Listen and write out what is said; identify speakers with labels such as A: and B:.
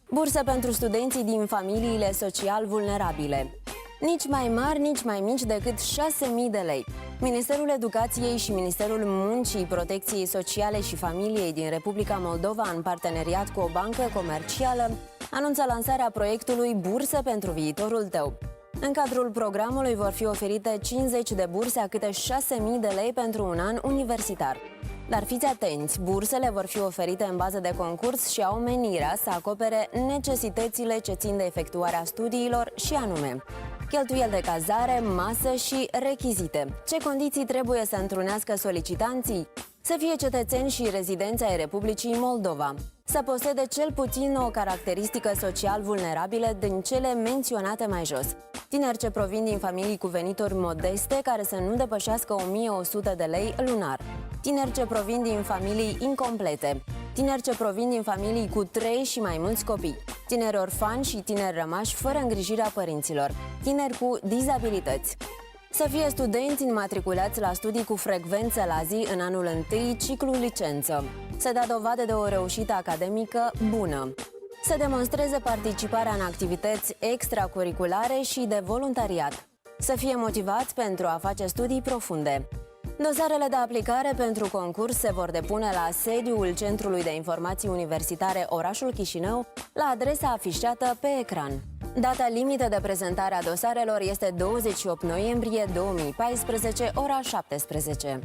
A: Bursă pentru studenții din familiile social vulnerabile. Nici mai mari, nici mai mici decât 6.000 de lei. Ministerul Educației și Ministerul Muncii, Protecției Sociale și Familiei din Republica Moldova, în parteneriat cu o bancă comercială, anunță lansarea proiectului Bursă pentru viitorul tău. În cadrul programului vor fi oferite 50 de burse a câte 6.000 de lei pentru un an universitar. Dar fiți atenți, bursele vor fi oferite în bază de concurs și au menirea să acopere necesitățile ce țin de efectuarea studiilor și anume cheltuieli de cazare, masă și rechizite. Ce condiții trebuie să întrunească solicitanții? Să fie cetățeni și rezidenți ai Republicii Moldova, să posede cel puțin o caracteristică social vulnerabilă din cele menționate mai jos, tineri ce provin din familii cu venituri modeste care să nu depășească 1.100 de lei lunar, tineri ce provin din familii incomplete, tineri ce provin din familii cu 3 și mai mulți copii, tineri orfani și tineri rămași fără îngrijirea părinților, tineri cu dizabilități. Să fie studenți înmatriculați la studii cu frecvență la zi în anul 1, ciclu licență. Să dea dovadă de o reușită academică bună. Să demonstreze participarea în activități extracurriculare și de voluntariat. Să fie motivați pentru a face studii profunde. Dosarele de aplicare pentru concurs se vor depune la sediul Centrului de Informații Universitare orașul Chișinău, la adresa afișată pe ecran. Data limită de prezentare a dosarelor este 28 noiembrie 2014, ora 17.